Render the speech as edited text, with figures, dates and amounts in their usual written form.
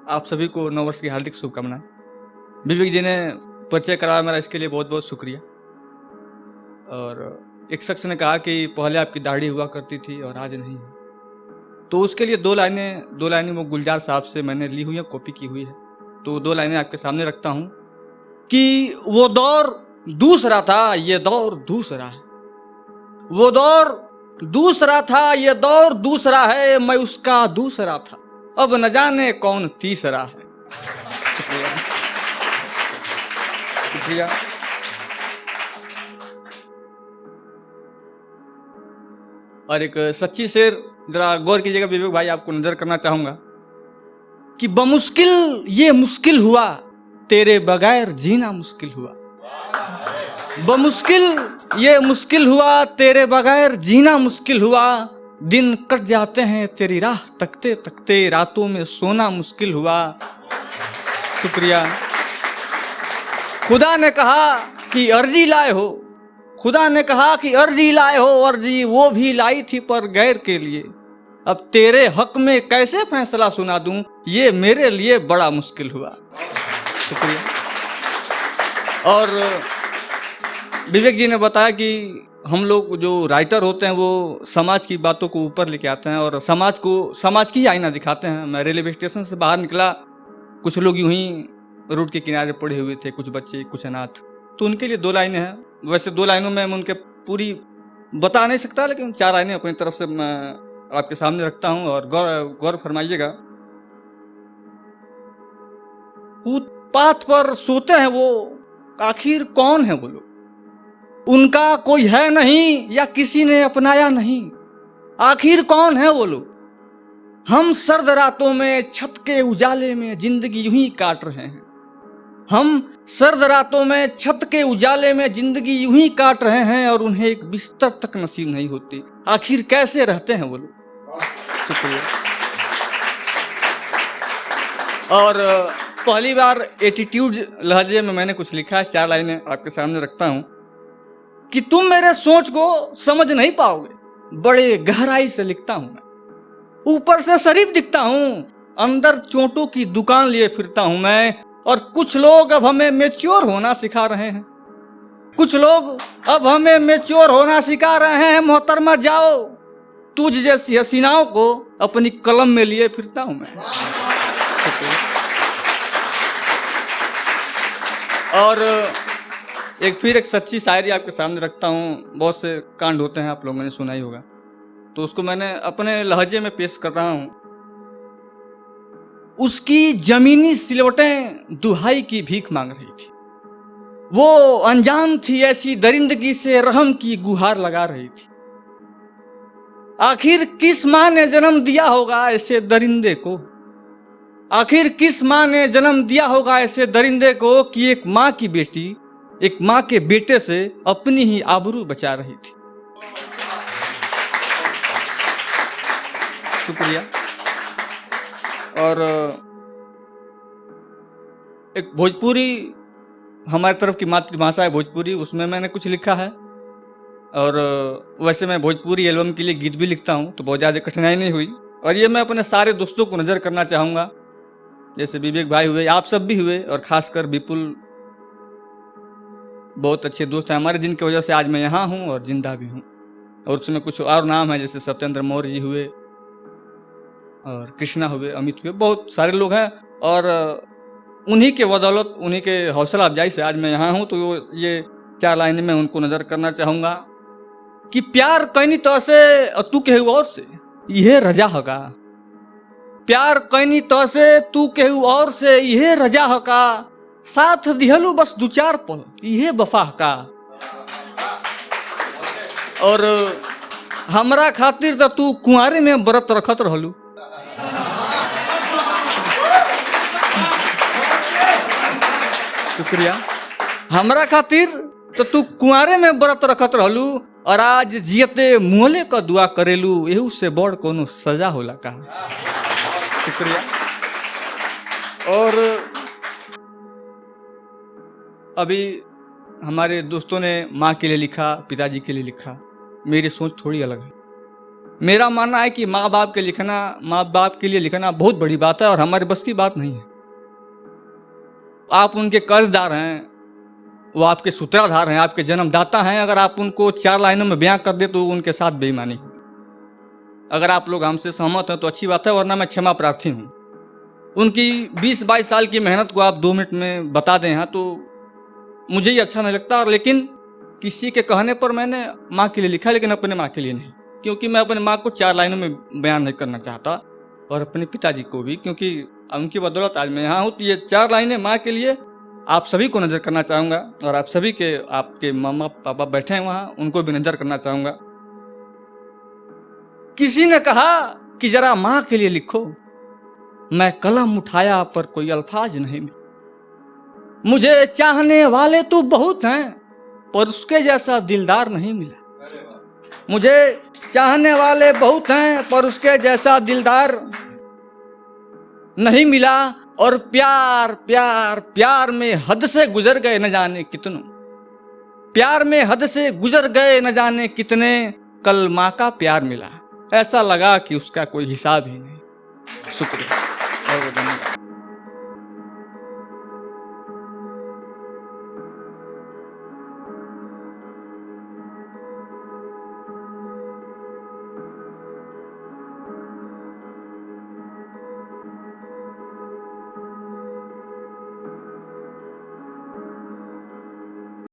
आप सभी को नववर्ष की हार्दिक शुभकामनाएं। विवेक जी ने परिचय कराया मेरा, इसके लिए बहुत बहुत शुक्रिया। और एक शख्स ने कहा कि पहले आपकी दाढ़ी हुआ करती थी और आज नहीं है, तो उसके लिए दो लाइनें वो गुलजार साहब से मैंने ली हुई है, कॉपी की हुई है। तो दो लाइनें आपके सामने रखता हूं कि वो दौर दूसरा था, ये दौर दूसरा है। वो दौर दूसरा था, ये दौर दूसरा है, मैं उसका दूसरा था, अब न जाने कौन तीसरा है। शुक्रिया शुक्रिया। और एक सच्ची शेर जरा गौर कीजिएगा विवेक भाई, आपको नजर करना चाहूंगा कि बमुश्किल ये मुश्किल हुआ, तेरे बगैर जीना मुश्किल हुआ। बमुश्किल ये मुश्किल हुआ, तेरे बगैर जीना मुश्किल हुआ। दिन कट जाते हैं तेरी राह तकते तकते, रातों में सोना मुश्किल हुआ। शुक्रिया। खुदा ने कहा कि अर्जी लाए हो, खुदा ने कहा कि अर्जी लाए हो, अर्जी वो भी लाई थी पर गैर के लिए। अब तेरे हक में कैसे फैसला सुना दूं, ये मेरे लिए बड़ा मुश्किल हुआ। शुक्रिया। और विवेक जी ने बताया कि हम लोग जो राइटर होते हैं वो समाज की बातों को ऊपर लेके आते हैं और समाज की आईना दिखाते हैं। मैं रेलवे स्टेशन से बाहर निकला, कुछ लोग यूं ही रोड के किनारे पड़े हुए थे, कुछ बच्चे, कुछ अनाथ। तो उनके लिए दो लाइनें हैं। वैसे दो लाइनों में मैं उनके पूरी बता नहीं सकता, लेकिन चार लाइनें अपनी तरफ से मैं आपके सामने रखता हूं और गौर फरमाइएगा। फुटपाथ पर सोते हैं वो, आखिर कौन है वो लोग? उनका कोई है नहीं या किसी ने अपनाया नहीं, आखिर कौन है वो लोग? हम सर्द रातों में छत के उजाले में जिंदगी यूं ही काट रहे हैं। हम सर्द रातों में छत के उजाले में जिंदगी यूं ही काट रहे हैं और उन्हें एक बिस्तर तक नसीब नहीं होती, आखिर कैसे रहते हैं वो लोग? शुक्रिया। और पहली बार एटीट्यूड लहजे में मैंने कुछ लिखा है, चार लाइनें आपके सामने रखता हूं कि तुम मेरे सोच को समझ नहीं पाओगे, बड़े गहराई से लिखता हूं मैं। ऊपर से शरीफ दिखता हूं, अंदर चोटों की दुकान लिए फिरता हूं मैं। और कुछ लोग अब हमें मैच्योर होना सिखा रहे हैं, कुछ लोग अब हमें मैच्योर होना सिखा रहे हैं। मोहतरमा जाओ, तुझ जैसी हसीनाओं को अपनी कलम में लिए फिरता हूं मैं। और एक सच्ची शायरी आपके सामने रखता हूं। बहुत से कांड होते हैं, आप लोगों ने सुना ही होगा, तो उसको मैंने अपने लहजे में पेश कर रहा हूं। उसकी जमीनी सिलवटें दुहाई की भीख मांग रही थी, वो अनजान थी ऐसी दरिंदगी से रहम की गुहार लगा रही थी। आखिर किस माँ ने जन्म दिया होगा ऐसे दरिंदे को, आखिर किस माँ ने जन्म दिया होगा ऐसे दरिंदे को कि एक माँ की बेटी एक माँ के बेटे से अपनी ही आबरू बचा रही थी। शुक्रिया। और एक भोजपुरी, हमारी तरफ की मातृभाषा है भोजपुरी, उसमें मैंने कुछ लिखा है। और वैसे मैं भोजपुरी एल्बम के लिए गीत भी लिखता हूँ, तो बहुत ज़्यादा कठिनाई नहीं हुई। और ये मैं अपने सारे दोस्तों को नज़र करना चाहूँगा, जैसे विवेक भाई हुए, आप सब भी हुए, और खासकर विपुल, बहुत अच्छे दोस्त हैं हमारे, जिनकी वजह से आज मैं यहाँ हूँ और जिंदा भी हूँ। और उसमें कुछ और नाम है, जैसे सत्येंद्र मौर्य जी हुए, और कृष्णा हुए, अमित हुए, बहुत सारे लोग हैं। और उन्हीं के बदौलत, उन्हीं के हौसला अफजाई से आज मैं यहाँ हूँ। तो ये चार लाइनें मैं उनको नजर करना चाहूँगा कि प्यार कैनी तो से तू केहू और से यह रजा होगा, प्यार कैनी तो से तू केहू और से यह रजा होगा, साथ दिहलू बस दो चार पल यह वफा का। और हमरा खातिर तो तू कुंवारे में व्रत रखत रहलू, शुक्रिया। हमरा खातिर तो तू कुंवारे में व्रत रखत रहलू, और आज जियते मोले का दुआ करेलू, एहू से बड़ कोनो सजा होला का। शुक्रिया। और अभी हमारे दोस्तों ने माँ के लिए लिखा, पिताजी के लिए लिखा, मेरी सोच थोड़ी अलग है। मेरा मानना है कि माँ बाप के लिए लिखना बहुत बड़ी बात है और हमारे बस की बात नहीं है। आप उनके कर्जदार हैं, वो आपके सूत्रधार हैं, आपके जन्मदाता हैं। अगर आप उनको 4 लाइनों में बयां कर दे तो उनके साथ बेईमानी होगी। अगर आप लोग हमसे सहमत हैं तो अच्छी बात है, वरना मैं क्षमा प्रार्थी हूँ। उनकी 20-22 साल की मेहनत को आप 2 मिनट में बता दें हाँ, तो मुझे ही अच्छा नहीं लगता। लेकिन किसी के कहने पर मैंने माँ के लिए लिखा, लेकिन अपने माँ के लिए नहीं, क्योंकि मैं अपने माँ को 4 लाइनों में बयान नहीं करना चाहता, और अपने पिताजी को भी, क्योंकि उनकी बदौलत आज मैं यहाँ हूँ। तो ये 4 लाइनें माँ के लिए आप सभी को नजर करना चाहूँगा, और आप सभी के, आपके मामा पापा बैठे हैं वहाँ, उनको भी नजर करना चाहूँगा। किसी ने कहा कि जरा माँ के लिए लिखो, मैं कलम उठाया पर कोई अल्फाज नहीं मिला। मुझे चाहने वाले तो बहुत हैं पर उसके जैसा दिलदार नहीं मिला। मुझे चाहने वाले बहुत हैं पर उसके जैसा दिलदार नहीं मिला। और प्यार प्यार प्यार में हद से गुजर गए न जाने कितनों, प्यार में हद से गुजर गए न जाने कितने, कल माँ का प्यार मिला, ऐसा लगा कि उसका कोई हिसाब ही नहीं। शुक्रिया।